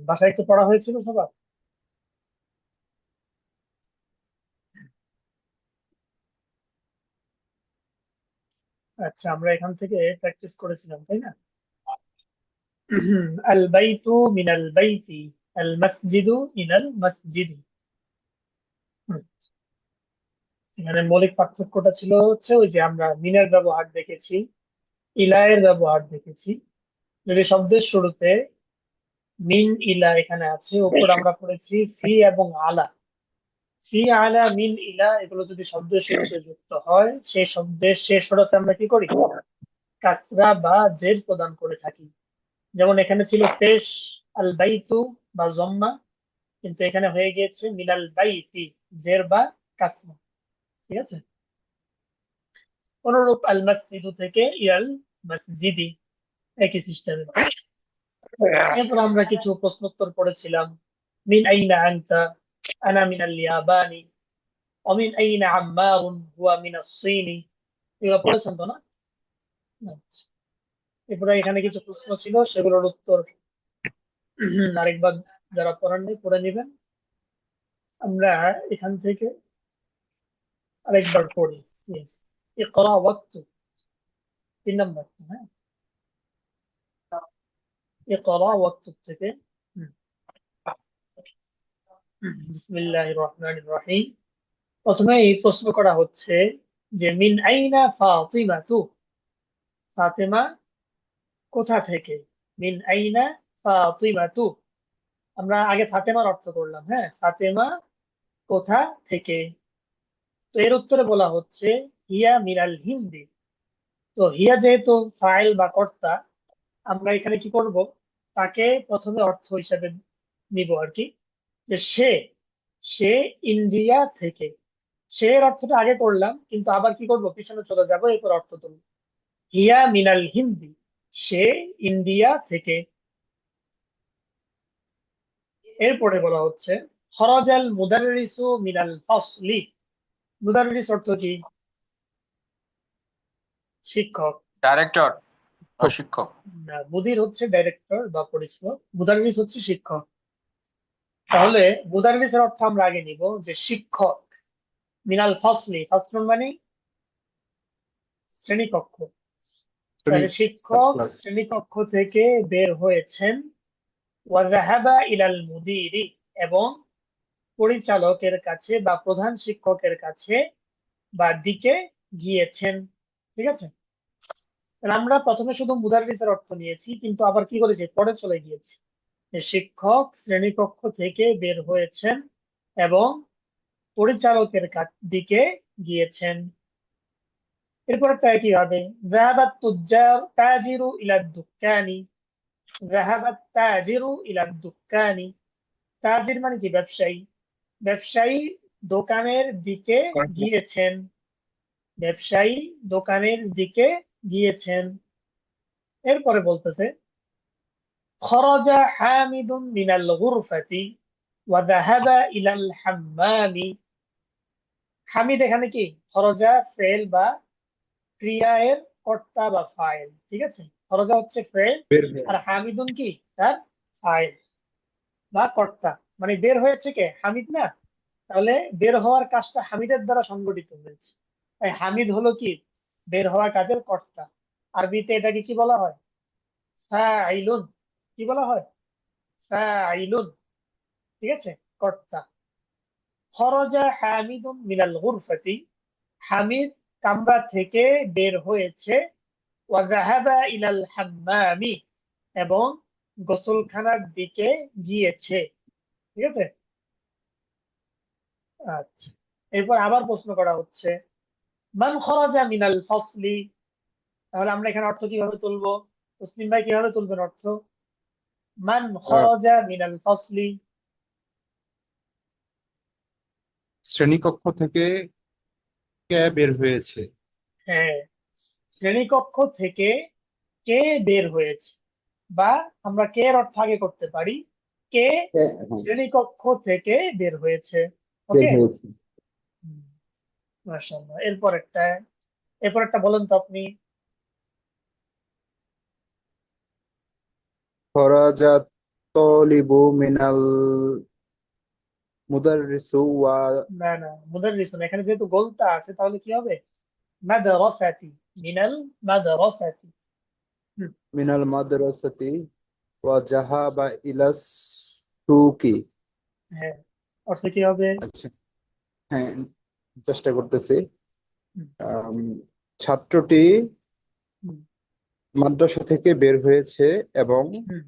বাসায় একটু পড়া হয়েছিল সবার? আচ্ছা, আমরা এখান থেকে প্র্যাকটিস করেছিলাম, তাই না? আল বাইতু মিনাল বাইতি, আল মসজিদু মিনাল মসজিদি। এখানে মৌলিক পার্থক্যটা ছিল হচ্ছে ওই যে আমরা মিনের ব্যবহার দেখেছি, ইলায়ের ব্যবহার দেখেছি। যদি শব্দের শুরুতে মিন ইলা এখানে আছে, উপর আমরা পড়েছি ফি এবং আলা। ফি আলা মিন ইলা এগুলো যদি শব্দের শুরুতে যুক্ত হয়, সেই শব্দের শেষ হরফে আমরা কি করি? কাসরা বা জের প্রদান করে থাকি। যেমন এখানে ছিল পেশ আল বাইতু বা জম্মা, কিন্তু এখানে হয়ে গিয়েছে মিনাল বাইতি, জের বা কাসরা। ঠিক আছে। অনুরূপ আল মসজিদু থেকে ইয়াল মসজিদি, একই সিস্টেমে। এরপর আমরা কিছু প্রশ্নোত্তর পড়েছিলাম। মিন আইনা আনতা, আনা মিনাল ইয়াবানি, অমিন আইনা আম্মারুন হুয়া মিনাস সিনি। এগুলো পড়েছেন তো, না? আচ্ছা। এরপরে এখানে কিছু প্রশ্ন ছিল, সেগুলোর উত্তর আরেকবার যারা পড়াননি পড়ে নিবেন। আমরা এখান থেকে আরেকবার পড়ি। Yes. ইকরা ওয়াক্তু, 3 নম্বর। হ্যাঁ, ইকরা ওয়াক্তু থেকে। হুম, বিসমিল্লাহির রহমানির রহিম। প্রথমে এই প্রশ্ন করা হচ্ছে যে মিন আইনা ফাতিমাতু, ফাতেমা কোথা থেকে? মিন আইনা ফাতিমাতু। আমরা আগে ফাতেমার অর্থ করলাম, হ্যাঁ, ফাতেমা কোথা থেকে। তো এর উত্তরে বলা হচ্ছে হিয়া মিনাল হিন্দি। তো হিয়া যেহেতু ফাইল বা কর্তা, আমরা এখানে কি করব? তাকে প্রথমে অর্থ হিসাবে নিব আর কি, যে সে, সে ইন্ডিয়া থেকে। সে এর অর্থটা আগে করলাম, কিন্তু আবার কি করব, পিছনে চলে যাব, এরপর অর্থ তুলব। হিয়া মিনাল হিন্দি, সে ইন্ডিয়া থেকে। এরপরে বলা হচ্ছে খরাজাল মুদাররিসু মিনাল ফসলি। মুদাররিস অর্থ কি? শিক্ষক। ডাইরেক্টর, প্রশিক্ষক। না, মুদির হচ্ছে ডাইরেক্টর বা পরিচালক, মুদাররিস হচ্ছে শিক্ষক। তাহলে মুদাররিসের অর্থ আমরা আগে নিব, যে শিক্ষক। মিনাল ফসলি, ফাসলুন মানে শ্রেণীকক্ষ। তাহলে শিক্ষক ক্লাস। শ্রেণীকক্ষ থেকে বের হয়েছেন। ওয়াযাহাবা ইলাল মুদিরি, এবং পরিচালকের কাছে বা প্রধান শিক্ষকের কাছে বা দিকে গিয়েছেন। ঠিক আছে। তাহলে আমরা প্রথমে শুধু মুদাররিসের অর্থ নিয়েছি, কিন্তু আবার কি করেছি, পরে চলে গিয়েছি। যে শিক্ষক শ্রেণীকক্ষ থেকে বের হয়েছেন এবং পরিচালকের দিকে গিয়েছেন। এরপরটা কি হবে? যাহাবাত তাজিরু ইলা দুক্কানি। যাহাবাত তাজিরু ইলা দুক্কানি। তাজির মানে কি? ব্যবসায়ী। ব্যবসায়ী দোকানের দিকে গিয়েছেন। ব্যবসায়ী দোকানের দিকে গিয়েছেন। এরপরে বলতেছে খরাজা হামিদুন মিনাল গুরফাতি ওয়া যাহাবা ইলাল হাম্মামি। হামিদ এখানে কি? খরজা ফেল বা ক্রিয়া এর কর্তা বা ফাইল। ঠিক আছে। খরজা হচ্ছে ফেল, বের হয়ে আর হামিদুন কি? তার ফাইল বা কর্তা। মানে বের হয়েছে কে? হামিদ না? তাহলে বের হওয়ার কাজটা হামিদের দ্বারা সংগঠিত হয়েছে। তাই হামিদ হলো কি? বের হওয়া কাজের কর্তা। আরবিতে এটাকে কি বলা হয়? ফাইলুন। কি বলা হয়? ফাইলুন। ঠিক আছে, কর্তা। খরজা হামিদুন মিনাল গুরফাতি, হামিদ কামরা থেকে বের হয়েছে। ওয়াজাহাবা ইলাল হাম্মামি, এবং গোসলখানার দিকে গিয়েছে। ঠিক আছে। আচ্ছা, এরপর আবার প্রশ্ন করা হচ্ছে মান খরাজা মিনাল ফসলি। তাহলে আমরা এখানে অর্থ কিভাবে তুলবো? তসলিম ভাই কিভাবে তুলবেন অর্থ? মান খরাজা মিনাল ফসলি। শ্রেণীকক্ষ থেকে কে বের হয়েছে? হ্যাঁ, শ্রেণীকক্ষ থেকে কে বের হয়েছে, বা আমরা কে এর অর্থ আগে করতে পারি, কে হ্যাঁ, হ্যাঁ, শ্রেণীকক্ষ থেকে বের হয়েছে। বের ওকে। হয়েছে। মাশাআল্লাহ। এরপর একটা বলেন তো আপনি। খরাজাত তলিবু মিনাল মুদাররিসু ওয়া না না, মুদাররিস না, এখানে যেহেতু গোলতা আছে তাহলে কি হবে? মাদ্রাসাতি, মিনাল মাদ্রাসাতি। হুম, মিনাল মাদ্রাসাতি ওয়া জাহাবা ইলাস সুকি। হ্যাঁ, অর্থ কি হবে? আচ্ছা, হ্যাঁ, চেষ্টা করতেছি। হুম, আম, ছাত্রটি হুম, মাদ্রাসা থেকে বের হয়েছে এবং হুম।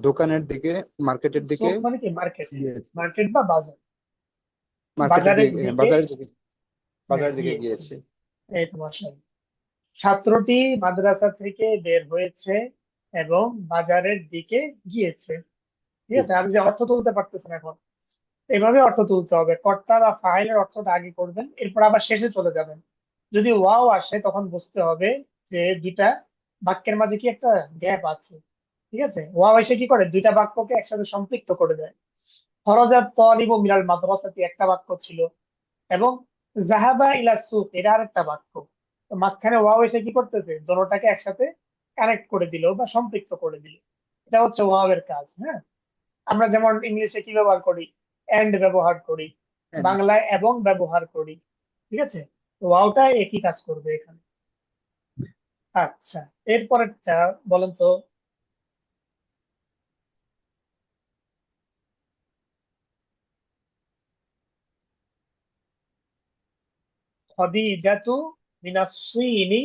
দোকানের দিকে, মার্কেটের দিকে সুক মানে কি? মার্কেট। গিয়েছে। মার্কেট বা বাজার। মার্কেটের বাজারের দিকে, হ্যাঁ, দিকে, বাজারের দিকে, হ্যাঁ, বাজারের দিকে গিয়েছে। গিয়েছে। এই তো মাশাআল্লাহ। ছাত্রটি মাদ্রাসা থেকে বের হয়েছে এবং বাজারের দিকে গিয়েছে। ঠিক আছে, গিয়েছে। আপনি যে অর্থ তুলতে পারতেছেন এখন, এভাবে অর্থ তুলতে হবে। কর্তা বা ফাইলের অর্থটা আগে করবেন, এরপর আবার শেষে চলে যাবেন। যদি ওয়াও আসে তখন বুঝতে হবে যে দুইটা বাক্যের মাঝে কি একটা গ্যাপ আছে। ঠিক আছে, ওয়াও এসে কি করে? দুইটা বাক্যকে একসাথে সম্পৃক্ত করে দেয়। খরজাত তালিবু মিনাল মাদ্রাসাতি একটা বাক্য ছিল, এবং জাহাবা ইলা সুক এটা আরেকটা বাক্য। তো মাঝখানে ওয়াও এসে কি করতেছে? দোনোটাকে একসাথে কানেক্ট করে দিল বা সম্পৃক্ত করে দিল। এটা হচ্ছে ওয়াও এর কাজ। হ্যাঁ, আমরা যেমন ইংলিশে কি ব্যবহার করি? এন্ড ব্যবহার করি, And বাংলায় এবং ব্যবহার করি। ঠিক আছে, তো ওয়াওটা একই কাজ করবে এখানে। আচ্ছা, এরপরেরটা বলেন তো। খাদিজাতু মিনাস সিনি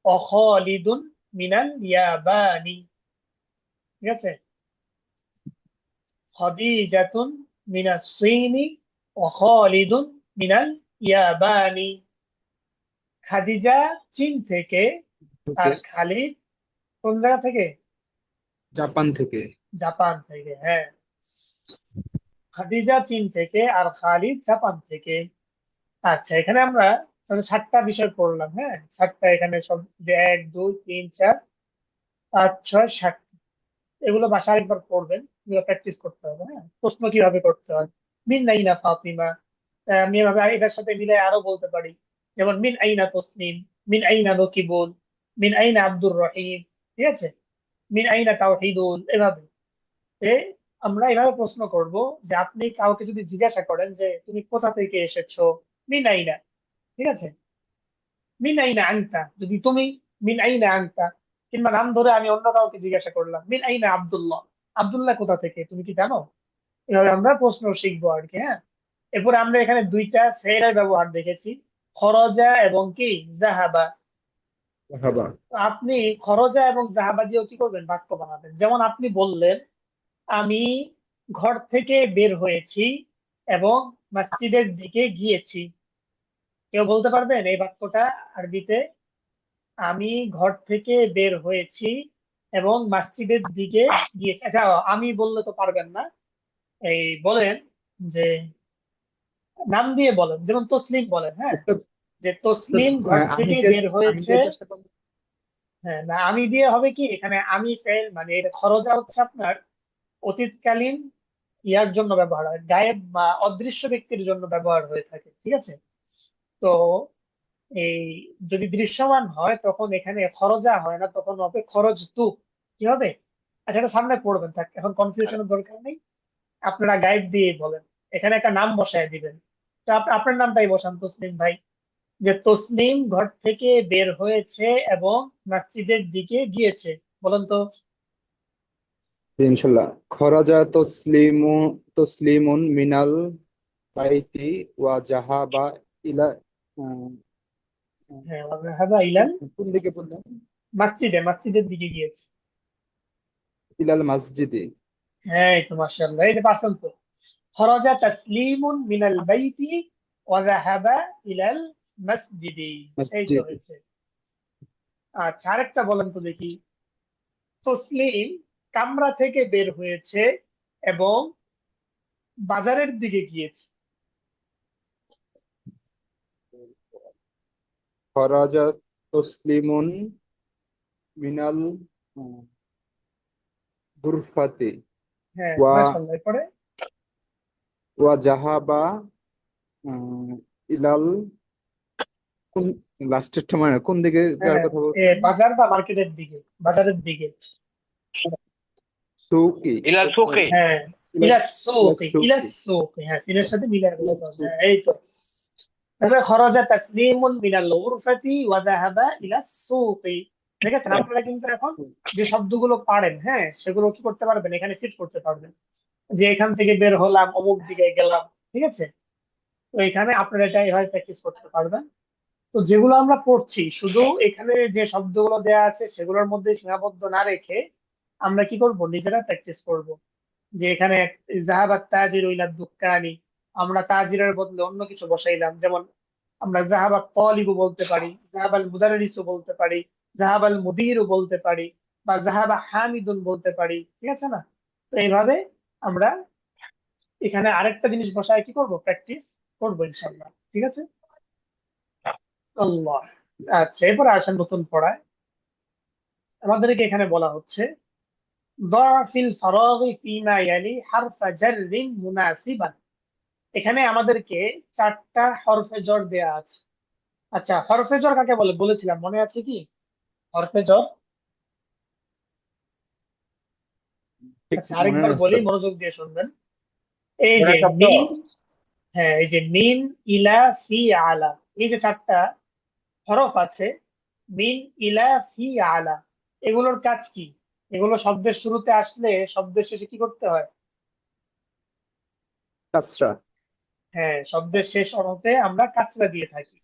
ও খালিদুন মিনাল ইয়াবানি। ঠিক আছে, খাদিজাতুন মিনাস সিনি ও খালিদুন মিনাল ইয়াবানি। খাদিজা চীন থেকে, থেকে, আর খালিদ কোন জায়গা থেকে? জাপান থেকে। জাপান থেকে। হ্যাঁ, খাদিজা চীন থেকে আর খালিদ জাপান থেকে। আচ্ছা, এখানে আমরা তাহলে 7টা বিষয় পড়লাম। হ্যাঁ, 7টা এখানে সব, যে 1 2 3 4 5 6 7, এগুলো বাসায় একবার পড়বেন, এগুলো প্র্যাকটিস করতে হবে। হ্যাঁ, প্রশ্ন কিভাবে করতে হয়। মিন আইনা ফাতিমা, আমি এভাবে এটার সাথে মিলে আরো বলতে পারি। যেমন মিন আইনা তসনিম, মিন আইনা নকিবুল, মিন আইনা আব্দুর রহিম। ঠিক আছে, মিন আইনা তাওহিদুল, এভাবে। এ আমরা এভাবে প্রশ্ন করব যে আপনি কাউকে যদি জিজ্ঞাসা করেন যে তুমি কোথা থেকে এসেছো, মিন আইনা। ঠিক আছে, মিন আইনা আনতা, যদি তুমি মিন আইনা আনতা, কিংবা নাম ধরে আমি অন্য কাউকে জিজ্ঞাসা করলাম মিন আইনা আব্দুল্লাহ, আব্দুল্লাহ কোথা থেকে, তুমি কি জানো? এভাবে আমরা প্রশ্ন শিখবো আর কি। হ্যাঁ, এরপরে আমরা এখানে দুইটা ফেরের ব্যবহার দেখেছি, খরজা এবং কি জাহাবা। হাবা। তো আপনি খরজা এবং জাহাবা দিয়েও কি করবেন? বাক্য বানাবেন। যেমন আপনি বললেন আমি ঘর থেকে বের হয়েছি এবং মসজিদের দিকে গিয়েছি। কেউ বলতে পারবেন এই বাক্যটা আরবিতে? আমি ঘর থেকে বের হয়েছি এবং মসজিদের দিকে গিয়েছি। আচ্ছা, আমি বললে তো পারবেন না। এই বলেন যে নাম দিয়ে বলেন, যেমন তসলিম বলেন। হ্যাঁ, অর্থাৎ, যে তসলিম ঘর থেকে বের আমি হয়েছে। দিয়ে চেষ্টা করবো। হ্যাঁ, না, আমি দিয়ে হবে কি এখানে? আমি ফেল মানে এটা খরচা হচ্ছে আপনার অতীতকালীন ইয়ার জন্য ব্যবহার হয়, গায়েব বা অদৃশ্য ব্যক্তির জন্য ব্যবহার হয়ে থাকে। ঠিক আছে, তো এই যদি দৃশ্যমান হয় তখন এখানে খরচা হয় না, তখন হবে খরচ তু। কি হবে? আচ্ছা, এটা সামনে পড়বেন, থাক, এখন কনফিউশনের দরকার নেই। আপনারা গাইড দিয়ে বলেন, এখানে একটা নাম বসায় দিবেন। তো আপনার নামটাই বসান, তসলিম ভাই। যে তসলিম ঘর থেকে বের হয়েছে এবং মসজিদের দিকে গিয়েছে। বলেন তো। ইনশাল্লাহ। খরাজা তসলিমুন মিনাল বাইতি ওয়া জাহাবা ইলা। আহ, হ্যাঁ, হাবা ইলাল কোন দিকে বললেন? মসজিদের দিকে গিয়েছে। ইলাল মসজিদে। হ্যাঁ, এই তো মাশাআল্লাহ, এই যে পারছেন তো। খরাজা তাসলিমুন মিনাল বাইতি ওয়া যাহাবা ইলাল মসজিদি। এই তো মসজিদ। হয়েছে। আচ্ছা, আরেকটা বলেন তো দেখি। তসলিম কামরা থেকে বের হয়েছে এবং বাজারের দিকে গিয়েছে। খরাজা তসলিমুন মিনাল গুরফাতি হ্যাঁ, ওয়া মাশাআল্লাহ, এরপরে ওয়া জাহাবা আহ, ইলাল, কোন লাস্টেরটা মানে কোন দিকে যাওয়ার হ্যাঁ, কথা বলছেন? বাজার বা মার্কেটের দিকে, বাজারের দিকে। সুকি ইলাল সুকি। হ্যাঁ ইলা ইলাস সুকি সুকি ইলাস সুকি, হ্যাঁ সিনের সাথে মিলায় ইলা বলতে হবে, সুকি হ্যাঁ এই তো। তারপরে খরাজা তাসলিমুন মিনাল গুরফাতি ওয়া যাহাবা ইলাস সুকি। দেখেছেন আপনারা কিন্তু এখন যে শব্দগুলো পারেন, হ্যাঁ সেগুলো কি করতে পারবেন, এখানে ফিট করতে পারবেন, যে এখান থেকে বের হলাম অমুক দিকে গেলাম, ঠিক আছে। তো এখানে আপনারা এটা এভাবে প্র্যাকটিস করতে পারবেন। তো যেগুলো আমরা পড়ছি শুধু এখানে যে শব্দগুলো দেওয়া আছে সেগুলোর মধ্যে সীমাবদ্ধ না রেখে আমরা কি করব, নিজেরা প্র্যাকটিস করব। যে এখানে জাহাবাত তাজির ইলা দুক্কানি, আমরা তাজিরের বদলে অন্য কিছু বসাইলাম, যেমন আমরা জাহাবাত তালিবু বলতে পারি, জাহাবাল মুদাররিসু বলতে পারি, জাহাবাল মুদিরু বলতে পারি, বা জাহাবা হামিদুন বলতে পারি, ঠিক আছে না। তো এইভাবে আমরা এখানে আরেকটা জিনিস বসায় কি করব, প্র্যাকটিস করবো ইনশাআল্লাহ, ঠিক আছে। আল্লাহ। আচ্ছা এরপরে আসেন নতুন পড়ায়। আমাদেরকে এখানে বলা হচ্ছে ضع في الفراغ فيما يلي حرف جر مناسبا। এখানে আমাদেরকে চারটা হরফে জর দেয়া আছে। আচ্ছা হরফে জর কাকে বলে বলেছিলাম, মনে আছে কি হরফে জর? ঠিক আচ্ছা মনে আরেকবার নেই বলি, স্যার। মনোযোগ দিয়ে শুনবেন। এই যে জোড়া শব্দ। মিন, হ্যাঁ এই যে মিন, ইলা, ফি, আলা, এই যে চারটা হরফ আছে, মিন, ইলা, ফি, আলা, এগুলোর কাজ কি? এগুলো শব্দের শুরুতে আসলে শব্দের শেষে কি করতে হয়? কাসরা। হ্যাঁ শব্দের শেষ হরফে আমরা কাসরা দিয়ে থাকি।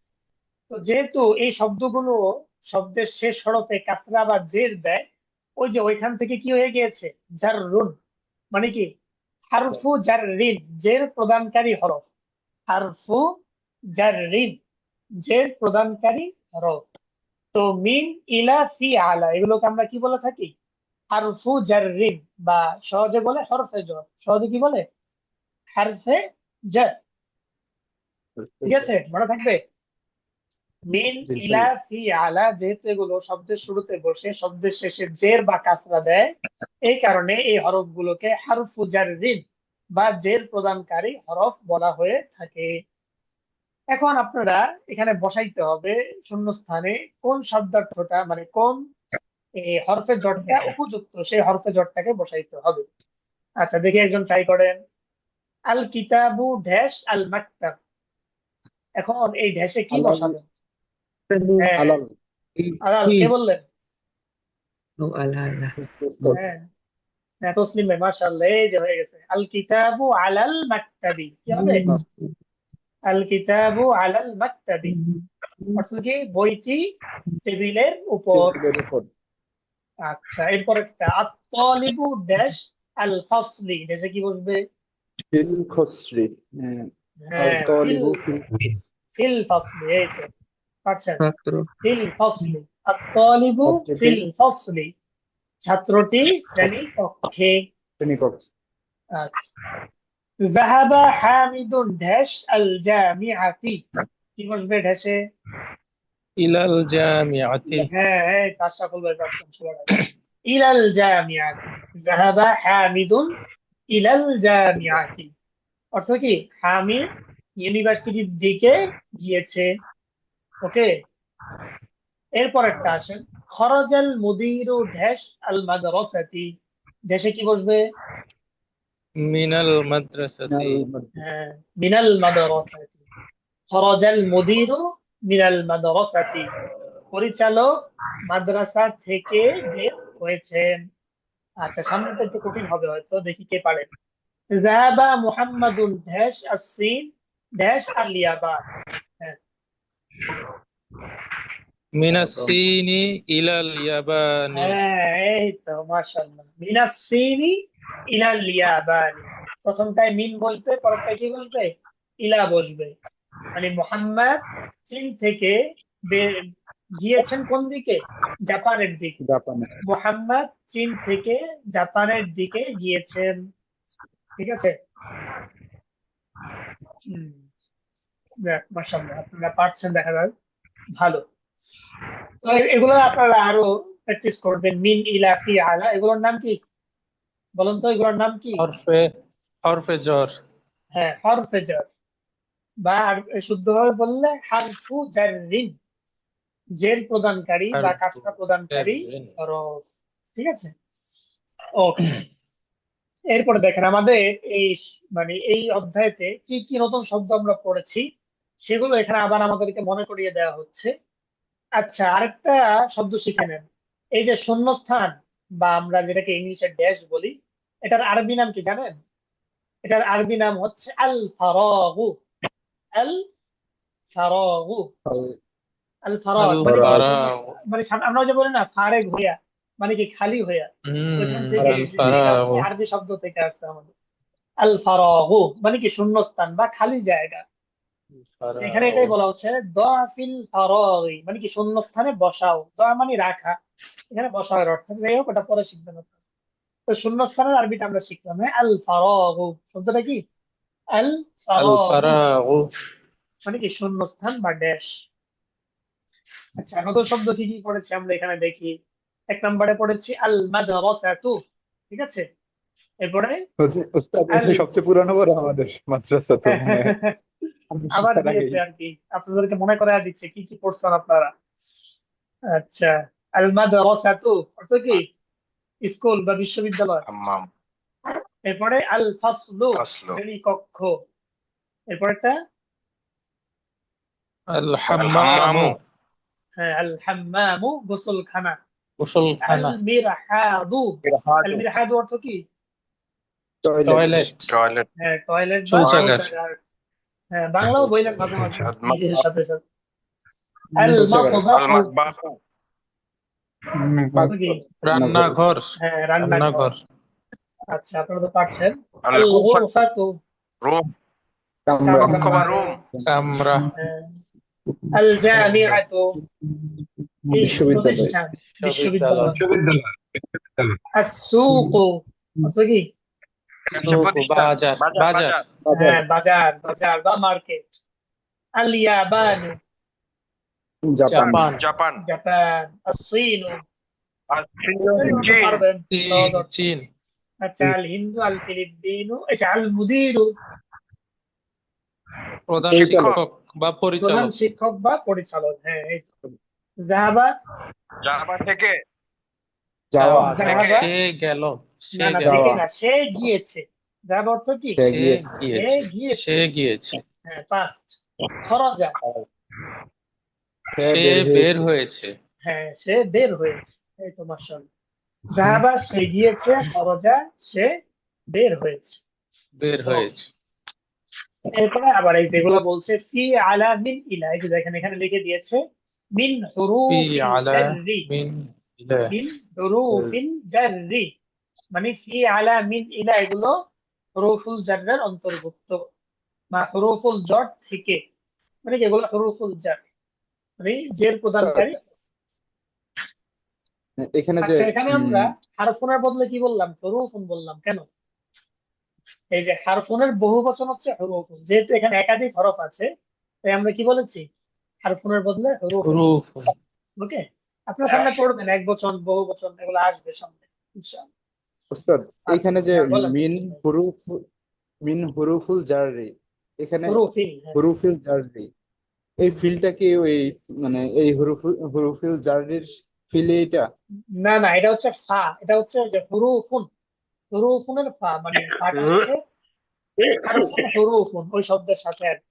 তো যেহেতু এই শব্দগুলো শব্দের শেষ হরফে কাসরা বা জের দেয়, ওই যে ওইখান থেকে কি হয়ে গিয়েছে, জাররুন, মানে কি হারফু জাররিন, জের প্রদানকারী হরফ, হারফু জাররিন, জের প্রদানকারী হরফ। তো মিন, ইলা, ফি, আলা এগুলোকে আমরা কি বলে থাকি, হারফু জাররিন, বা সহজে বলে হরফে জর, সহজে কি বলে, হারফে জার, ঠিক আছে মনে থাকবে। মিন, জি ইলা, ইনশাআল্লাহ। ফি, আলা যেহেতু এগুলো শব্দের শুরুতে বসে শব্দের শেষে জের বা কাসরা দেয়, এই কারণে এই হরফগুলোকে হারফু জাররিন বা জের প্রদানকারী হরফ বলা হয়ে থাকে। এখন আপনারা এখানে বসাইতে হবে শূন্যস্থানে কোন শব্দার্থটা, মানে কোন হরফে জটটা উপযুক্ত, সেই হরফে জটটাকে বসাইতে হবে। আচ্ছা দেখি একজন ট্রাই করেন। আল কিতাবু ড্যাশ আল মাকতাব, এখন এই ড্যাশে কি আলাল বসাবেন? হ্যাঁ আলাল আলাল, কে বললেন? আল্লাহ হ্যাঁ হ্যাঁ তসলিম ভাই মাশাআল্লাহ, এই যে হয়ে গেছে, আল কিতাবু আলাল মাকতাবি, কি হবে, আল কিতাবু আলাল মাকতাবি, অর্থাৎ কি বইটি টেবিলের উপর। টেবিলের উপর। আচ্ছা এরপর একটা আত-তালিবু ড্যাশ আল ফাসলি, ড্যাশে কি বসবে? ফিল খসরি। আল হ্যাঁ ফিল, তালিবু ফিল। ফিল ফাসলি, এই তো পাচ্ছেন, ছাত্র ফিল ফাসলি, আত-তালিবু ছাত্রটি ফিল ফাসলি, ছাত্রটি শ্রেণী কক্ষে। শ্রেণীকক্ষ। আচ্ছা যাহাবা হামিদুন ড্যাশ আল জামিআতি, কি বসবে ড্যাশে? ইলাল জামিআতি হ্যাঁ এই আশরাফুল ভাই পাচ্ছেন সবার আগে। ইলাল জামিআতি, যাহাবা হামিদুন ইলাল জামিআতি, অর্থ কি হামিদ ইউনিভার্সিটির দিকে গিয়েছে। ওকে এরপর একটা আসেন, খরাজাল মুদিরু ড্যাশ আল মাদ্রাসাতি, দেশে কি বসবে? মিনাল মাদ্রাসাতি হ্যাঁ মিনাল মাদ্রাসাতি, খরাজাল মুদিরু মিনাল মাদ্রাসাতি, পরিচালক মাদ্রাসা থেকে বের হয়েছেন। আচ্ছা সামনেটা একটু কঠিন হবে হয়তো, দেখি কে পারে। যাহাবা মুহাম্মাদুন ড্যাশ আসসিন ড্যাশ আল ইয়াবান। হ্যাঁ মিনাস সিনি ইলাল ইয়াবানি হ্যাঁ এই তো মাশাআল্লাহ, মিনাস সিনি ইলাল ইয়াবানি, প্রথমটায় মিন বসবে, পরেরটায় কি বসবে, ইলা বসবে, মানে মুহাম্মদ চীন থেকে গিয়েছেন কোন দিকে, জাপানের দিকে। জাপানে। মুহাম্মদ চীন থেকে জাপানের দিকে গিয়েছেন, ঠিক আছে। হুম যাক, মাশাআল্লাহ আপনারা পারছেন দেখা যায়, ভালো। তো এগুলো আপনারা আরো প্র্যাকটিস করবেন, মিন, ইলা, ফি, আলা এগুলোর নাম কি বলুন তো, এগুলোর নাম কি? হরফে হরফে জর হ্যাঁ হরফে jar, বা শুদ্ধভাবে বললে হারফু জাররিন, জের প্রদানকারী বা হারফু কাসরা প্রদানকারী জাররিন হরফ, ঠিক আছে। ওকে এরপরে দেখেন আমাদের এই মানে এই অধ্যায়তে কি কি নতুন শব্দ আমরা পড়েছি সেগুলো এখানে আবার আমাদেরকে মনে করিয়ে দেওয়া হচ্ছে। আচ্ছা, আরেকটা শব্দ শিখে নেন। এই যে শূন্যস্থান বা আমরা যেটাকে ইংলিশে ড্যাশ বলি, এটার আরবি নাম কি জানেন? এটার আরবি নাম হচ্ছে আল ফারাগু। আল ফারাগু। আল ফারাগ আল মানে কি ফরাগ। শূন্য, ফারাগ। মানে আমরা যে বলি না ফারেগ হইয়া, মানে কি খালি হইয়া, ওইখান থেকে আল এটা ফারাগ। হচ্ছে আরবি শব্দ থেকে আসছে আমাদের। আল ফারাগু মানে কি শূন্যস্থান বা খালি জায়গা। এখানে এটাই ফারাগ। বলা হচ্ছে দফিল ফারাগি মানে কি শূন্যস্থানে বসাও, দয়া মানে রাখা, এখানে বসাও এর অর্থ। যাই হোক, ওটা পরে শিখবেন আপনারা। তো শূন্যস্থানের আরবিটা আমরা শিখলাম, হ্যাঁ। আল ফারাগু শব্দটা কি? আল আল ফারাগু ফারাগু। মানে কি শূন্যস্থান বা ড্যাশ। আচ্ছা, নতুন শব্দ কি কি পড়েছি আমরা এখানে দেখি। এক নম্বরে পড়েছি আল মাদ্রাসাতু, ঠিক আছে। এরপরে উস্তাদ আল এটা সবচেয়ে পুরানো বড় আমাদের মাদ্রাসা তো মানে আমি আবার শিক্ষার আগেই। দিয়েছে আর কি, আপনাদেরকে মনে করায় দিচ্ছে কি কি পড়ছেন আপনারা। আচ্ছা, আল মাদ্রাসাতু অর্থ কি? স্কুল বা বিশ্ববিদ্যালয়। হাম্মাম এরপরে আল ফাসলু ফাসলু শ্রেণী কক্ষ। এরপরেরটা আল আল হাম্মামু। হাম্মামু হ্যাঁ আল হাম্মামু গোসলখানা। আল গোসলখানা। মিরহাদু। আল হাঁটু। মিরহাদু অর্থ কি? টয়লেট। টয়লেট। টয়লেট হ্যাঁ টয়লেট বা শৌচাগার। শৌচাগার। হ্যাঁ বাংলাও বললেন মাঝে মাঝে নিজের সাথে সাথে। আল শৌচাগার। আল মাতবাহু মাতবাহু অর্থ কি? রান্নাঘর। রান্নাঘর। হ্যাঁ রান্নাঘর। রান্নাঘর। আচ্ছা, আপনারা তো পারছেন। আল আল গুরফাতু গুরফাতু রুম কামরা। কামরা। কক্ষ বা রুম কামরা। হ্যাঁ। আল জামিআতু এই বিশ্ববিদ্যালয়। প্রতিষ্ঠান, বিশ্ববিদ্যালয়। বিশ্ববিদ্যালয়। আসসুকু অর্থ কি? ব্যবসা সুক প্রতিষ্ঠান বাজার। বাজার বাজার। বাজার বাজার। হ্যাঁ বাজার, বাজার বা মার্কেট। আল ইয়াবানু জাপান। জাপান। Japan Japan. আসসিনু আর তো চীন পারবেন, সহজ অর্থ। চীন। আচ্ছা, আল হিন্দু, আল ফিলিপিনো, আচ্ছা আল মুদিরু প্রধান পরিচালক। শিক্ষক বা প্রধান পরিচালক। শিক্ষক বা পরিচালক, হ্যাঁ এই তো। জাহাবা, জাভা থেকে যাওয়া। যাওয়া যাওয়া। জাহাবা সে গেল। সে না না গেল। থেকে যাওয়া। না, সে গিয়েছে। জাহাবা অর্থ কি? সে সে গিয়েছে। সে গিয়েছে। গিয়েছে। সে গিয়েছে। হ্যাঁ পাস্ট। খরজা, সে সে বের বের হয়েছে। হয়েছে। হ্যাঁ সে বের হয়েছে। এই তো মাশাআল্লাহ। জাহাবা সে গিয়েছে, খরজা সে বের হয়েছে। বের ওকে। হয়েছে। এরপরে আবার এই যেগুলো বলছে ফি আলা মিন ইলা, এই যে দেখেন এখানে লিখে দিয়েছে মিন ফি হুরুফিল আলা জাররি। মিন ইলা। মিন হুরুফিল জাররি মানে ফি আলা মিন ইলা, এগুলো হুরুফুল জাররের অন্তর্ভুক্ত বা হুরুফুল জর থেকে, মানে কি এগুলো হুরুফুল জার মানে জের প্রদানকারী। এখানে যে আচ্ছা, এখানে আমরা হারফুনের বদলে কি বললাম? হুরুফুন বললাম কেন? এই যে হারফুনের বহু বচন হচ্ছে হুরুফুন, যেহেতু এখানে একাধিক হরফ আছে তাই আমরা কি বলেছি? হারফুনের বদলে হুরুফুন হুরুফ। বলেছি। ওকে। আপনার সামনে পড়বেন এক বচন, বহু বচন, এগুলো আসবে সামনে ইনশাআল্লাহ। উস্তাদ এখানে যে হ্যাঁ বলেন। মিন হুরুফ মিন হুরুফুল জাররি, এখানে হুরুফিল, হ্যাঁ। হুরুফিল জাররি এই ফিলটা কি ওই মানে এই হুরুফিল জাররির ফিল এটা? না না, এটা হচ্ছে ফা, এটা হচ্ছে ওই যে হুরুফুন, হুরুফুনের ফা মানে ফাটা হচ্ছে হারফুন হুরুফুন ওই শব্দের সাথে আর কি।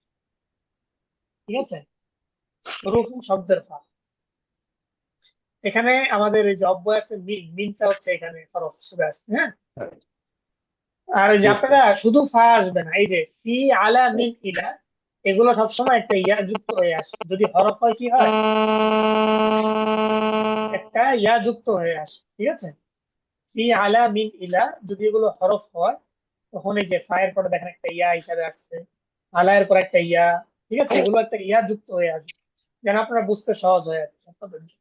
ঠিক আছে, হুরুফুন শব্দের ফা। এখানে আমাদের এই যে অব্যয় আছে মিন, মিনটা হচ্ছে এখানে হরফ হিসেবে আসছে, হ্যাঁ। আর এই যে বুঝতে আপনারা শুধু ফা আসবে না, এই যে ফি আলা মিন ইলা, এগুলো সবসময় একটা ইয়া যুক্ত হয়ে আসে। যদি হরফ হয় কি হয়? একটা ইয়া যুক্ত হয়ে আসে, ঠিক আছে। ফি আলা মিন ইলা যদি এগুলো হরফ হয়, তখন এই যে ফায়ের পরে দেখেন একটা ইয়া হিসাবে আসছে, আলায়ের পর একটা ইয়া, ঠিক আছে, এগুলো একটা ইয়া যুক্ত হয়ে আসবে যেন আপনারা বুঝতে সহজ হয় আর কি আপনাদের জন্য।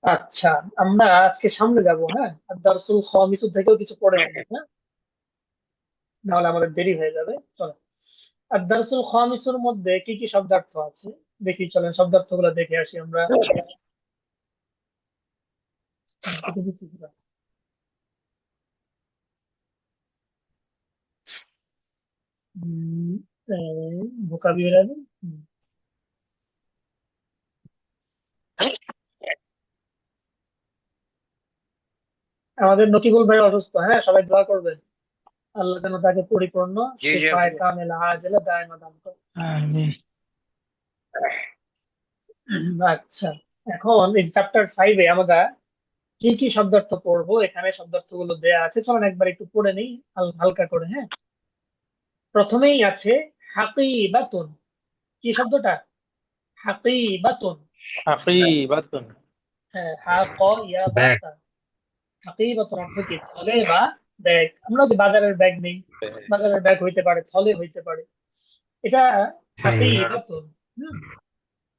আচ্ছা, আমরা আজকে সামনে যাব, হ্যাঁ। আর দারসুল খামিসুর থেকেও কিছু পড়ে নেব, হ্যাঁ, নাহলে আমাদের দেরি হয়ে যাবে। চলো, আর দারসুল খামিসুর মধ্যে কি কি শব্দার্থ আছে দেখি, চলেন শব্দার্থ গুলো দেখে আসি আমরা। ভোকাবুলারি। আমাদের নকিবুল ভাই অসুস্থ, হ্যাঁ সবাই দোয়া করবেন আল্লাহ যেন তাকে পরিপূর্ণ জি জি শিফায়ে কামেলা আজেলা দায়েমা দান করেন। আমিন। আচ্ছা, এখন এই চ্যাপ্টার 5-এ আমরা কি কি শব্দার্থ পড়বো, এখানে শব্দার্থগুলো দেয়া আছে, চলুন একবার একটু পড়ে নেই হালকা করে। হ্যাঁ, প্রথমেই আছে হাকিবাতুন। কি শব্দটা? হাকিবাতুন। হাকিবাতুন হ্যাঁ, হা ক ইয়া বা ব্যাগ। তা। হাকিবাতুন অর্থ কি? থলে বা ব্যাগ। আমরা যে বাজারের ব্যাগ নেই, বাজারের ব্যাগ হইতে পারে, থলে হইতে পারে, এটা হাকিবাতুন। হুম।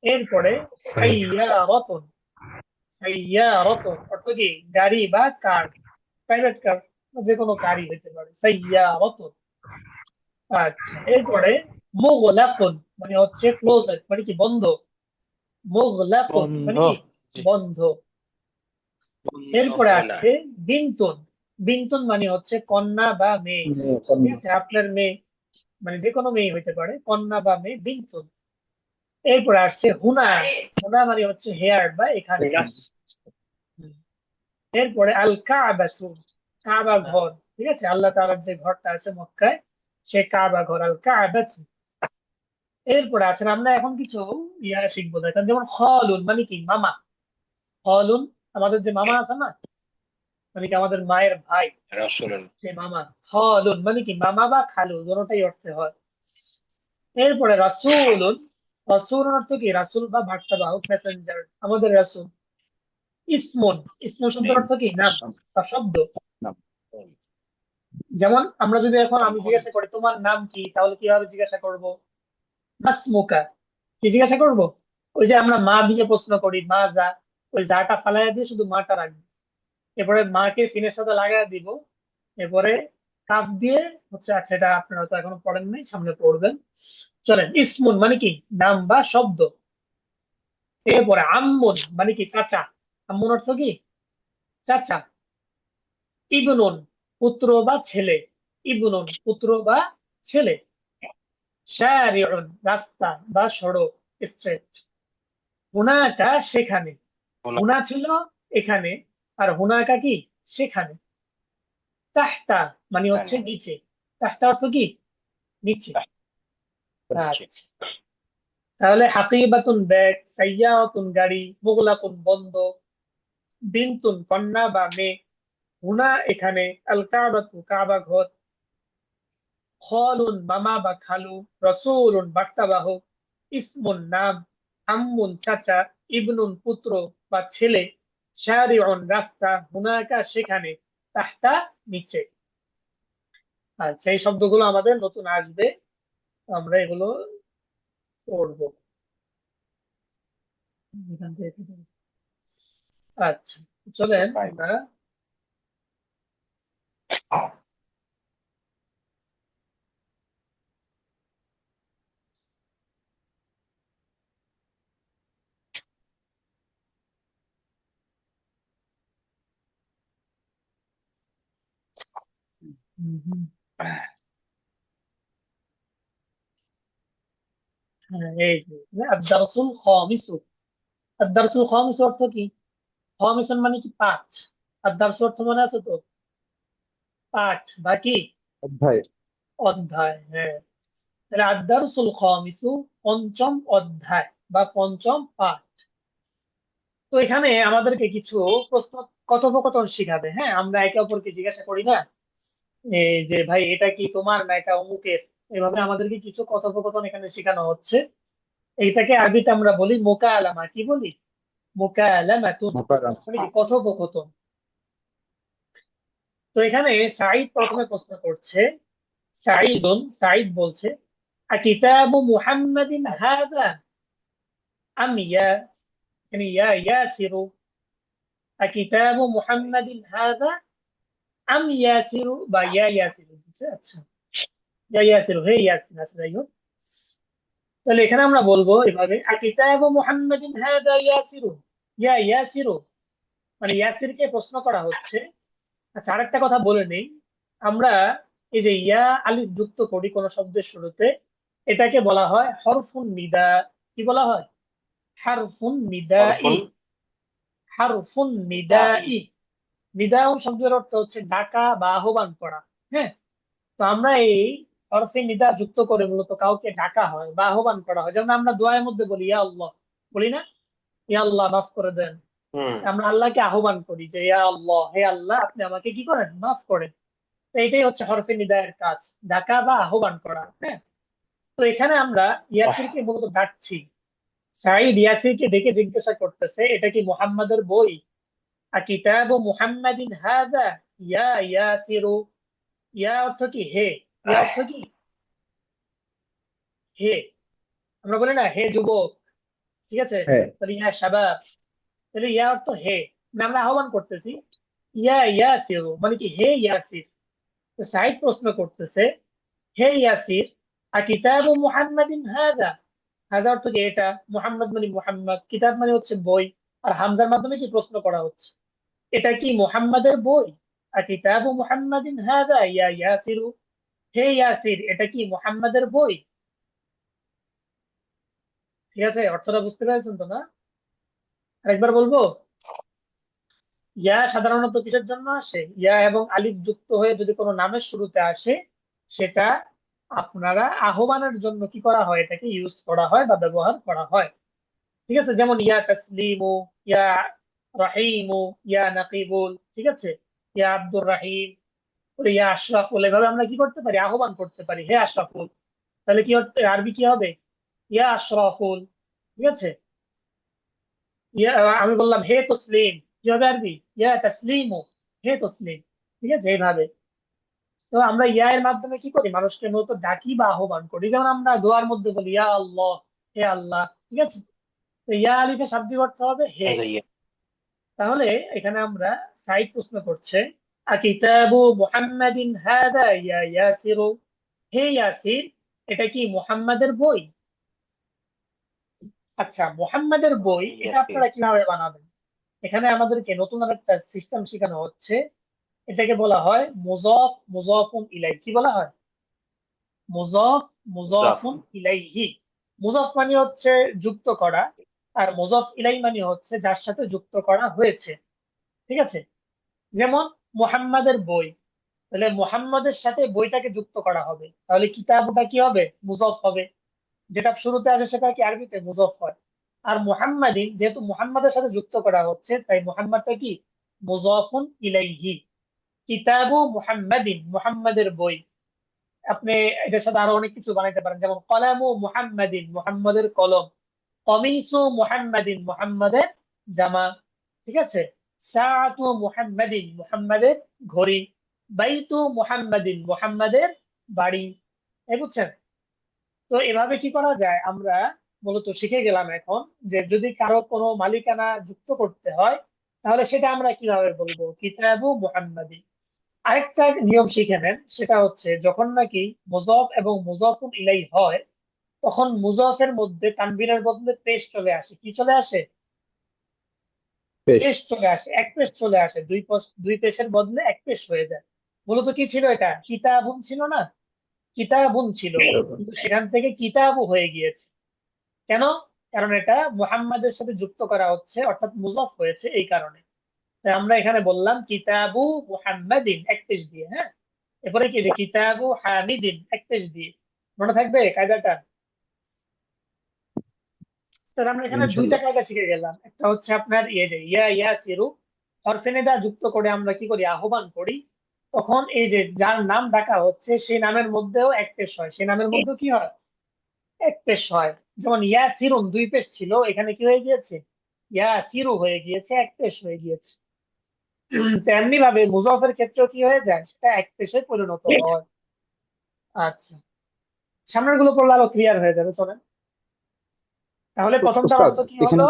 এরপরে সাইয়ারাতুন। সাইয়ারাতুন অর্থ কি? গাড়ি বা কার, প্রাইভেট কার, যে কোনো কারই হইতে পারে, সাইয়ারাতুন। আচ্ছা, এরপরে মুগলাকুন মানে হচ্ছে ক্লোজড, মানে কি? বন্ধ। মুগলাকুন বন্ধ মানে কি? জি, বন্ধ। এরপরে আসছে বিনতুন। বিনতুন মানে হচ্ছে কন্যা বা মেয়ে। ঠিক আছে, আপনার মেয়ে, মানে যে কোনো মেয়ে হইতে পারে, কন্যা বা মেয়ে, বিনতুন। এরপরে আসছে হুনা। হুনা মানে হচ্ছে হেয়ার বা এখানে। এরপরে আল কাবাতু, কাবা ঘর। ঠিক আছে, আল্লাহ তাআলার যে ঘরটা আছে মক্কায়, সে কাবা ঘর, আল কাবাতু। এরপরে আছেন, আমরা এখন কিছু ইয়া শিখবো, দেখেন যেমন খালুন মানে কি? মামা। খালুন, আমাদের যে মামা আছে না, মানে কি আমাদের মায়ের ভাই, সে মামা। খালুন মানে কি? মামা বা খালু, দুটোটাই অর্থে হয়। এরপরে রাসূলুন। রাসূলুন অর্থ কি? রাসূল বা বার্তাবাহক, মেসেঞ্জার, আমাদের রাসূল। ইসমুন। ইসমুন শব্দের অর্থ কি? নাম বা শব্দ। যেমন আমরা যদি এখন আমি জিজ্ঞাসা করি তোমার নাম কি, তাহলে কিভাবে জিজ্ঞাসা করব? মাসমুকা। কি জিজ্ঞাসা করব? ওই যে আমরা মা দিয়ে প্রশ্ন করি, মা যা, ওই যাটা ফালাইয়া দিয়ে শুধু মাটা রাখবো। এরপরে মাকে সিনের সাথে লাগাই দিব। এরপরে কাফ দিয়ে হচ্ছে, আচ্ছা এটা আপনারা তো এখনো পড়েন নাই, সামনে পড়বেন। চলেন, ইসমুন মানে কি? নাম বা শব্দ। এরপরে আম্মুন মানে কি? চাচা। আম্মুন অর্থ কি? চাচা। ইবনুন পুত্র বা ছেলে। ইবনুন পুত্র বা ছেলে। শারিউন রাস্তা বা সড়ক, স্ট্রেট। হুনাকা সেখানে। হুনা ছিল এখানে, আর হুনাকা কি? সেখানে। তাহতা মানে হচ্ছে নিচে। তাহতা অর্থ কি? নিচে। আচ্ছা, তাহলে হাকিবাতুন ব্যাগ, সাইয়ারাতুন গাড়ি, মুগলাকুন বন্ধ, বিনতুন কন্যা বা মেয়ে, হুনা এখানে, আল কাবাতু কাবা ঘর, খালুন মামা বা খালু, রাসূলুন বার্তাবাহক, ইসমুন নাম, আম্মুন চাচা, ইবনুন পুত্র বা ছেলে, শারিউন রাস্তা, হুনাকা সেখানে, তাহতা নিচে। আচ্ছা, এই শব্দগুলো আমাদের নতুন আসবে, আমরা এগুলো পড়বো এখান থেকে। আচ্ছা, চলেন আমরা হ্যাঁ, এই যে আদ-দারসুল খামিসু। আদ-দারসুল খামিসু অর্থ কি? খামিসুন মানে কি? পাঁচ। আদ-দারসু অর্থ মনে আছে তো? পাঠ বা কি? অধ্যায়। অধ্যায়, হ্যাঁ। তাহলে আদ-দারসুল খামিসু পঞ্চম অধ্যায় বা পঞ্চম পাঠ। তো এখানে আমাদেরকে কিছু প্রশ্ন, কথোপকথন শিখাবে। হ্যাঁ, আমরা একে অপরকে জিজ্ঞাসা করি না, এই যে ভাই এটা কি তোমার, না এটা অমুকের। এভাবে আমাদেরকে কিছু কথোপকথন এখানে শেখানো হচ্ছে। এইটাকে আরবিতে আমরা বলি মুকালামা। কি বলি? মুকালামাতুন, মোকাররম। মানে কি? কথোপকথন। তো এখানে সাঈদ প্রথমে প্রশ্ন করছে। সাঈদ বলছে, আকিতাবু মুহাম্মাদিন হাদা আম ইয়া, মানে ইয়া ইয়াসিরু, আকিতাবু মুহাম্মাদিন হাদা আম ইয়াসিরু বা ইয়া ইয়াসিরু, বুঝছে? আচ্ছা, ইয়া ইয়াসিরু, হে ইয়াসিন। আচ্ছা, যাই হোক, তাহলে এখানে আমরা বলবো এভাবে, আকিতাবু মুহাম্মাদিন হাদা ইয়াসিরু, ইয়া ইয়াসিরু, মানে ইয়াসিরকে প্রশ্ন করা হচ্ছে। আচ্ছা, আরেকটা কথা বলে নেই, আমরা এই যে ইয়া আলিফ যুক্ত করি কোন শব্দের শুরুতে, এটাকে বলা হয় হরফুন নিদা। কি বলা হয়? হারফুন নিদাই। হারফুন নিদাই। নিদাউন শব্দের অর্থ হচ্ছে ডাকা বা আহ্বান করা। হ্যাঁ, তো আমরা এই হরফে নিদা যুক্ত করে মূলত কাউকে ডাকা হয় বা আহ্বান করা হয়, যেমন আমরা দোয়ার মধ্যে বলি ইয়া আল্লাহ, বলি না, ইয়া আল্লাহ মাফ করে দেন। আমরা আল্লাহকে আহ্বান করি যে ইয়া আল্লাহ, হে আল্লাহ আপনি আমাকে কি করেন, মাফ করেন। তো এটাই হচ্ছে হরফে নিদায়ের কাজ, ডাকা বা আহ্বান করা। হ্যাঁ, তো এখানে আমরা ইয়াসিরকে মূলত ডাকছি। সাঈদ ইয়াসিরকে ডেকে জিজ্ঞাসা করতেছে এটা কি মুহাম্মাদের বই? কিতাবু মুহাম্মাদিন হাদা ইয়া ইয়াসিরু। ইয়া অর্থ কি হে, ইয়া অর্থ কি হে, আমরা বলি না হে যুবক, ঠিক আছে, হ্যাঁ, তাহলে ইয়া শাবাব, তাহলে ইয়া অর্থ হে, মানে আমরা আহ্বান করতেছি ইয়া ইয়াসিরু মানে কি হে ইয়াসির। তো সাঈদ প্রশ্ন করতেছে হে ইয়াসির কিতাবু মুহাম্মাদিন হাদা। হাজা অর্থ কি এটা, মুহাম্মদ মানে মুহাম্মদ, কিতাব মানে হচ্ছে বই, আর হামজার মাধ্যমে কি প্রশ্ন করা হচ্ছে, এটা কি মুহাম্মাদের বই? কিতাবু মুহাম্মাদিন হাদা ইয়া ইয়াসিরু, হে ইয়াসির এটা কি মুহাম্মাদের বই? ঠিক আছে, অর্থটা বুঝতে পেরেছেন তো না? আরেকবার বলবো। ইয়া সাধারণত কিসের জন্য আসে, ইয়া এবং আলিফ যুক্ত হয়ে যদি কোনো নামের শুরুতে আসে, সেটা আপনারা আহ্বানের জন্য কি করা হয়, এটাকে ইউজ করা হয় বা ব্যবহার করা হয়। ঠিক আছে, যেমন ইয়া তাসলিমু, ইয়া রাহিমু, ইয়া নাকিবুল, ঠিক আছে, ইয়া আব্দুর রাহিম, ইয়া আশরাফুল, এভাবে আমরা কি করতে পারি, আহ্বান করতে পারি হে আশরাফুল। তাহলে কি হচ্ছে, আরবি কি হবে, ইয়া আশরাফুল। ঠিক আছে, ইয়া, আমি বললাম হে তসলিম, কি হবে আরবি, ইয়া তাসলিমু, হে তসলিম। ঠিক আছে, এইভাবে। তো আমরা ইয়া এর মাধ্যমে কি করি, মানুষকে মূলত ডাকি বা আহ্বান করি, যেমন আমরা দোয়ার মধ্যে বলি ইয়া আল্লাহ, হে আল্লাহ। ঠিক আছে, তো ইয়া আলিফের শাব্দিক অর্থ হবে হে। তাহলে এখানে আমরা সাইদ প্রশ্ন করছে কিতাবু মুহাম্মাদিন হাদা ইয়া ইয়াসিরু, হে ইয়াসির এটা কি মুহাম্মাদের বই? আচ্ছা, মুহাম্মাদের বই এটা আপনারা কিভাবে বানাবেন? এখানে আমাদেরকে নতুন একটা সিস্টেম শেখানো হচ্ছে, এটাকে বলা হয় মুজাফ মুজাফুন ইলাই। কি বলা হয়, মুজাফ মুজাফুন ইলাইহি। মুজাফ মানে হচ্ছে যুক্ত করা, আর মুজাফ ইলাই মানে হচ্ছে যার সাথে যুক্ত করা হয়েছে। ঠিক আছে, যেমন মুহাম্মাদের বই, তাহলে মুহাম্মাদের সাথে বইটাকে যুক্ত করা হবে, তাহলে কিতাবটা কি হবে, মুজাফ হবে। যেটা শুরুতে আসে সেটা কি আরবিতে মুজাফ হয়। আর মুহাম্মাদিন যেহেতু মুহাম্মাদের সাথে যুক্ত করা হচ্ছে, তাই মুহাম্মাদটা কি মুজাফুন ইলাইহি। কিতাবু মুহাম্মাদিন মুহাম্মাদের বই। আপনি এটার সাথে আরো অনেক কিছু বানাইতে পারেন, যেমন কলামু মুহাম্মাদিন মুহাম্মাদের কলম, কমিসু মুহাম্মাদিন মুহাম্মাদের জামা। ঠিক আছে, সাআতু মুহাম্মাদিন মুহাম্মাদের ঘড়ি, বাইতু মুহাম্মাদিন মুহাম্মাদের বাড়ি। এই বুঝছেন? তো এভাবে কি করা যায়, আমরা মূলত শিখে গেলাম এখন যে যদি কারো কোনো মালিকানা যুক্ত করতে হয়, তাহলে সেটা আমরা কিভাবে বলবো, কিতাবু মুহাম্মাদি। আরেকটা নিয়ম শিখে নেন, সেটা হচ্ছে যখন নাকি মুজাফ এবং মুজাফুন ইলাই হয়, তখন মুজাফের মধ্যে তানবিনের বদলে পেশ চলে আসে। কি চলে আসে, বেশ। পেশ চলে আসে, এক পেশ চলে আসে, দুই পেশের বদলে এক পেশ হয়ে যায়। মূলত কি ছিল এটা, কিতাবুন ছিল না, কিতাবুন ছিল, কিন্তু সেখান থেকে কিতাবু হয়ে গিয়েছে। কেন? কারণ এটা মুহাম্মাদের সাথে যুক্ত করা হচ্ছে, অর্থাৎ মুজাফ হয়েছে এই কারণে। তাই আমরা এখানে বললাম কিতাবু মুহাম্মাদিন এক পেশ দিয়ে। হ্যাঁ, এরপরে কি যে কিতাবু হামিদিন এক পেশ দিয়ে। মনে থাকবে কায়দাটা? তাহলে আমরা এখানে দুইটা ইনশাল্লাহ। কায়দা শিখে গেলাম, একটা হচ্ছে আপনার ইয়ে যে ইয়া ইয়াসিরু, হরফে নিদা যুক্ত করে আমরা কি করি, আহ্বান করি। তখন এই যে যার নাম ডাকা হচ্ছে সেই নামের মধ্যেও এক পেশ হয়, সেই নামের মধ্যেও কি হয়, এক পেশ হয়। যেমন ইয়াসিরুন দুই পেশ ছিল, এখানে কি হয়ে গিয়েছে, ইয়াসিরু হয়ে গিয়েছে, এক পেশ হয়ে গিয়েছে। তেমনি ভাবে মুজাফের ক্ষেত্রেও কি হয়ে যায়, সেটা এক পেশে পরিণত হয়। আচ্ছা, সামনের গুলো পড়লে আরো ক্লিয়ার হয়ে যাবে, চলেন। তাহলে প্রথমটার উস্তাদ, অর্থ কি এখানে, হলো?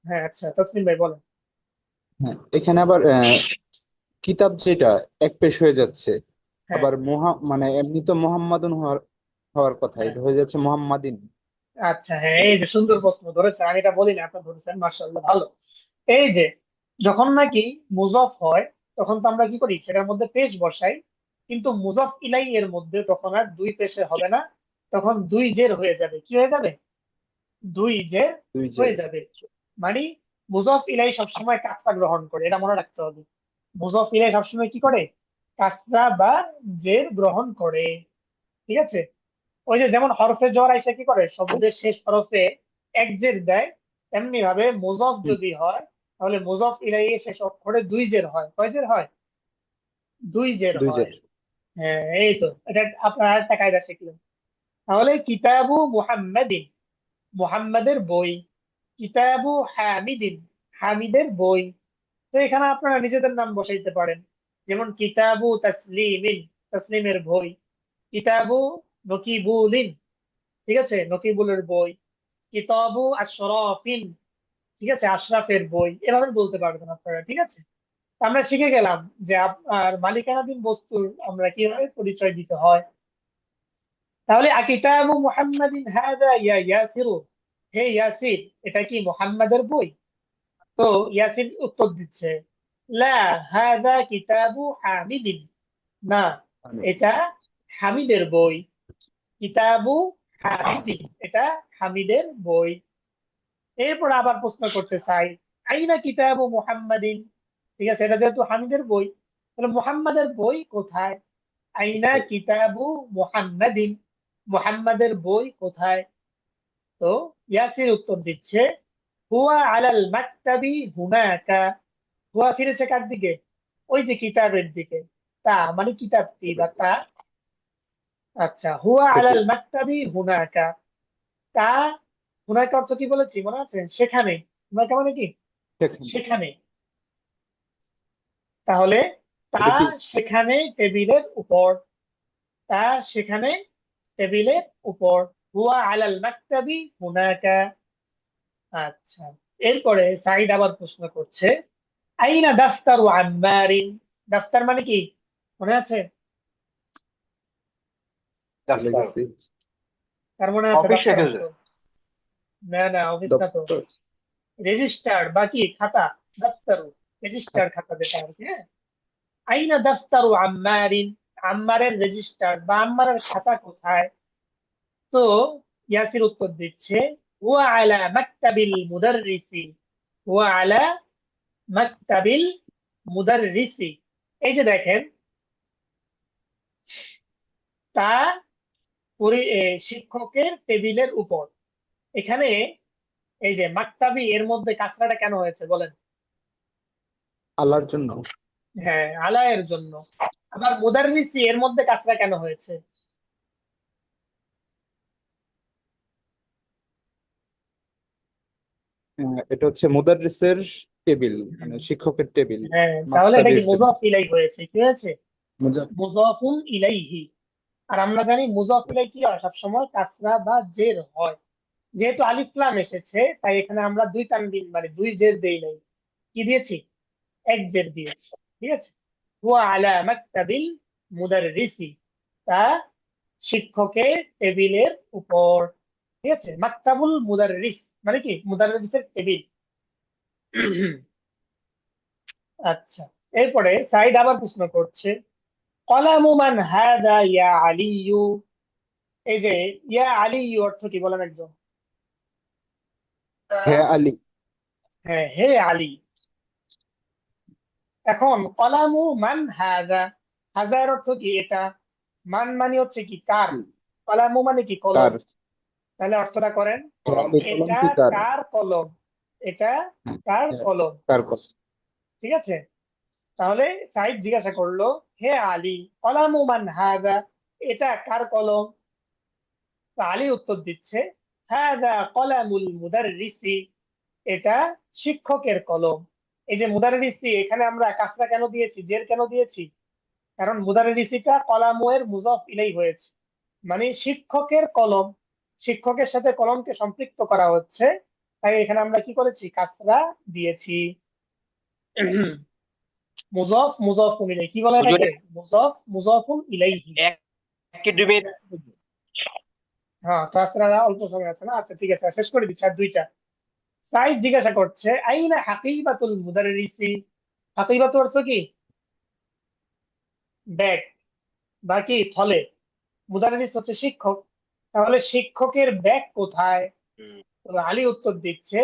হ্যাঁ, আচ্ছা তাসলিম ভাই বলেন। হ্যাঁ, এখানে আবার কিতাব যেটা এক পেশ হয়ে যাচ্ছে, হ্যাঁ, আবার মানে এমনি তো মোহাম্মদুন হওয়ার হওয়ার কথা, হ্যাঁ, এটা হয়ে যাচ্ছে মোহাম্মাদিন। আচ্ছা, হ্যাঁ, এই যে সুন্দর প্রশ্ন ধরেছেন, আমি এটা বলি না, আপনি ধরেছেন, মাশাআল্লাহ, ভালো। এই যে যখন নাকি মুজাফ হয়, তখন তো আমরা কি করি, সেটার মধ্যে পেশ বসাই, কিন্তু মুজাফ ইলাই এর মধ্যে তখন আর দুই পেশে হবে না, তখন দুই জের হয়ে যাবে। কি হয়ে যাবে, দুই জের দুই যে। হয়ে যাবে। মানে মুজাফ ইলাই সবসময় কাজটা গ্রহণ করে, এটা মনে রাখতে হবে। মুজফ ইলাইহি সবসময় কি করে, কাসরা বা জের গ্রহণ করে। ঠিক আছে, ওই যে যেমন হরফে জর আইসা কি করে, শব্দের শেষ হরফে এক জের দেয়, তেমনি ভাবে মুজফ হুম, যদি হয় তাহলে মুজফ ইলাইহি শেষ অক্ষরে দুই জের হয়। কয় জের হয়? দুই জের দুই হয়। জের। হ্যাঁ, এই তো এটা আপনার আরেকটা কায়দা শিখলেন। তাহলে কিতাবু মুহাম্মাদিন, মুহাম্মাদের বই। কিতাবু হামিদিন, হামিদের বই। তো এখানে আপনারা নিজেদের নাম বসাইতে পারেন, যেমন কিতাবু তাসলিমিন, তাসলিমের বই। কিতাবু নকিবুলিন, ঠিক আছে, নকিবুলের বই। কিতাবু আশরাফিন, ঠিক আছে, আশরাফের বই। এভাবে বলতে পারবেন আপনারা। ঠিক আছে, তো আমরা শিখে গেলাম যে আপনার মালিকানাধীন বস্তুর আমরা কিভাবে পরিচয় দিতে হয়। তাহলে কিতাবু মুহাম্মাদিন হাদা ইয়া ইয়াসিরু, হে ইয়াসির, এটা কি মুহাম্মাদের বই? তো ইয়াসির উত্তর দিচ্ছে, লা হাদা কিতাবু হামিদিন, না, আমি এটা হামিদের বই। কিতাবু হামিদিন, এটা হামিদের বই। এরপর আবার প্রশ্ন করতে চাই, আইনা কিতাবু মুহাম্মাদিন, ঠিক আছে, এটা যেহেতু হামিদের বই, তাহলে মুহাম্মাদের বই কোথায়? আইনা কিতাবু মুহাম্মাদিন, মুহাম্মাদের বই কোথায়? তো ইয়াসির উত্তর দিচ্ছে, হুয়া আলাল মাকতাবি হুনাকা। হুয়া ফিরেছে কার দিকে? ওই যে কিতাবের দিকে। তা মানে কিতাবটি বা তা। আচ্ছা, হুয়া থেকে আলাল মাকতাবি হুনাকা। তা, হুনাকা অর্থ কি বলেছি মনে আছে? সেখানে। হুনাকা মানে কি? সেখানে। সেখানে। তাহলে তা এটা কি সেখানে টেবিলের উপর। তা সেখানে টেবিলের উপর। হুয়া আলাল মাকতাবি হুনাকা। আচ্ছা, এরপরে সাইদ আবার প্রশ্ন করছে, আইনা দাফতারু আম্মারিন। দাফতার মানে কি মনে আছে? ভুলে দফতর, গেছি? তার মনে আছে অফিস দাফতার রেখেছে। অর্থ? না না, অফিস না তো। দপ্তর। রেজিস্টার বা কি খাতা, দাফতারু, রেজিস্টার খাতা যেটা আর কি। হ্যাঁ, আইনা দাফতারু আম্মারিন, আম্মারের রেজিস্টার বা আম্মারের খাতা কোথায়? তো ইয়াসির উত্তর দিচ্ছে, হুয়া আলা মাকতাবিল মুদাররিসি। হুয়া আলা মাকতাবিল মুদাররিসি। এই যে দেখেন, তা শিক্ষকের টেবিলের উপর। এখানে এই যে মাকতাবি, এর মধ্যে কাছরাটা কেন হয়েছে বলেন? আল্লাহর জন্য। হ্যাঁ, আলায়ের জন্য। আবার মুদাররিসি, এর মধ্যে কাছরা কেন হয়েছে? এটা হচ্ছে মুদাররিসের টেবিল, হুম, মানে শিক্ষকের টেবিল। হ্যাঁ, তাহলে এটা কি মাকতাবির জন্য। মুজাফ ইলাইহি হয়েছে? কি হয়েছে? মুজা- মুজাফুন ইলাইহি। আর আমরা জানি মুজাফ ইলাইহি কি হয়, সবসময় কাসরা বা জের হয়। যেহেতু আলিফ লাম এসেছে, তাই এখানে আমরা দুই তানবিন মানে দুই জের দেই নাই, কি দিয়েছি? এক জের দিয়েছি। ঠিক আছে, হুয়া আলা মাকতাবিল মুদাররিসি, তা শিক্ষকের টেবিলের উপর। ঠিক আছে, মাকতাবুল মুদাররিস মানে কি, মুদাররিসের টেবিল। আচ্ছা, এরপরে সাইদ আবার প্রশ্ন করছে, কলামু মান হাদা ইয়া আলিয়ু। এই যে ইয়া আলিয়ু অর্থ কি বলেন একজন? হে আলী। হ্যাঁ, হে আলী। এখন কলামু মান হাদা, হাজার অর্থ কি এটা, মান মানে হচ্ছে কি কার, কলামু মানে কি কলম। কার? তাহলে অর্থটা করেন, হে আলী এটা কলমটি কার? কার কলম, এটা কার হ্যাঁ, কলম। কার কথা? ঠিক আছে, তাহলে সাইদ জিজ্ঞাসা করলো, হে আলী, কলামু মান হাদা, এটা কার কলম? তো আলী উত্তর দিচ্ছে, হাদা কলামুল মুদাররিসি, এটা শিক্ষকের কলম। এই যে মুদাররিসি, এখানে আমরা কাসরা কেন দিয়েছি, জের কেন দিয়েছি? কারণ মুদাররিসিটা কলামের মুজাফ ইলাই হয়েছে, মানে শিক্ষকের কলম। শিক্ষকের সাথে কলমকে সম্পৃক্ত করা হচ্ছে, তাই এখানে আমরা কি করেছি, কাসরা দিয়েছি। মুজাফ মুজাফুন ইলাইহি, কি বলে হুজুর, এটাকে? মুজাফ মুজাফুন ইলাইহি। এক কি 2 মিনিট? হ্যাঁ, কাসরা অল্প সময় আছে না। আচ্ছা ঠিক আছে, শেষ করে দিচ্ছি, আর দুইটা। সাইদ জিজ্ঞাসা করছে, আইনা হাকিবাতুল মুদাররিসি। হাকিবাতু অর্থ কি? ব্যাগ বা কি থলে। মুদাররিস হচ্ছে শিক্ষক, তাহলে শিক্ষকের ব্যাগ কোথায়? হুম, তো আলী উত্তর দিচ্ছে,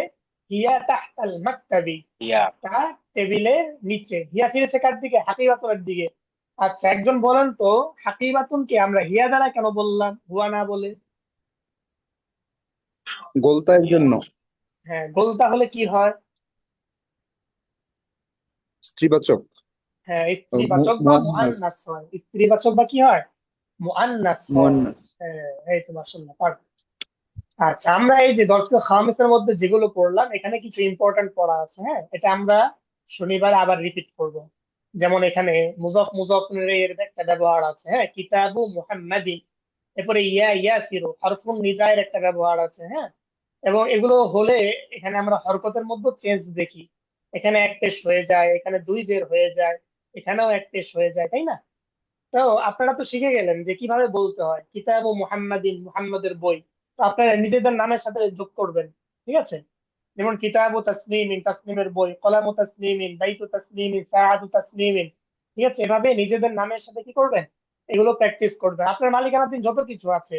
হিয়া তাহতাল মাকতাবি, ইয়া তা টেবিলের নিচে। হিয়া ফিরেছে কার দিকে? হাকিবাতুনের দিকে। আচ্ছা, একজন বলেন তো, হাকিবাতুনকে আমরা হিয়া দ্বারা কেন বললাম, হুয়া না বলে? গোলতার জন্য। হ্যাঁ, গোল তাহলে কি হয়? স্ত্রীবাচক। হ্যাঁ, স্ত্রীবাচক বা মুআন্নাস। মুআন্নাস হয়। স্ত্রীবাচক বা কি হয়? মুআন্নাস হয়। মুআন্নাস। হ্যাঁ, এই তো মাশাআল্লাহ, পারফেক্ট। আচ্ছা, আমরা এই যে দর্সুল খামিসের মধ্যে যেগুলো পড়লাম, এখানে কিছু ইম্পর্টেন্ট পড়া আছে। হ্যাঁ, এটা আমরা শনিবার আবার রিপিট করব। যেমন এখানে মুজাফ মুজাফের একটা ব্যবহার আছে। হ্যাঁ, কিতাবু মুহাম্মাদিন, এরপরে ইয়া ইয়াসিরু হরফুন নিদায়ের একটা ব্যবহার আছে। হ্যাঁ, এবং এগুলো হলে এখানে আমরা হরকতের মধ্যে চেঞ্জ দেখি। এখানে এক পেশ হয়ে যায়, এখানে দুই জের হয়ে যায়, এখানেও এক পেশ হয়ে যায়, তাই না? তো আপনারা তো শিখে গেলেন যে কিভাবে বলতে হয় কিতাবু মুহাম্মাদিন, মুহাম্মাদের বই। তো আপনারা নিজেদের নামের সাথে যোগ করবেন। ঠিক আছে? যেমন কিতাবু তাসলিমিন, তাসলিমের বই, কলামু তাসলিমিন, বাইতু তাসলিমিন, সাআদু তাসলিমিন। ঠিক আছে? এভাবে নিজেদের নামের সাথে কি করবেন, এগুলো প্র্যাকটিস করবেন। আপনার মালিকানাধীন যত কিছু আছে,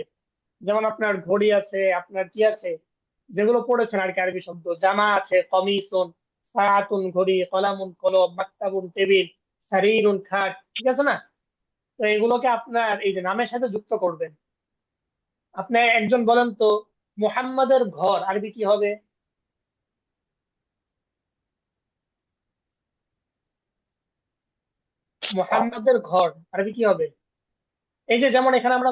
যেমন আপনার ঘড়ি আছে, আপনার কি আছে, যেগুলো পড়েছেন আর কি, আরবি শব্দ জামা আছে, কমিসুন, সাআতুন ঘড়ি, কলামুন কলম, মাকতাবুন টেবিল, সারিরুন খাট। ঠিক আছে না? তো এগুলোকে আপনার এই যে নামের সাথে যুক্ত করবেন। আপনি একজন বলেন তো, মুহাম্মাদের ঘর আরবি কি হবে? মুহাম্মাদের ঘর আরবি কি হবে? এই যে যেমন এখানে আমরা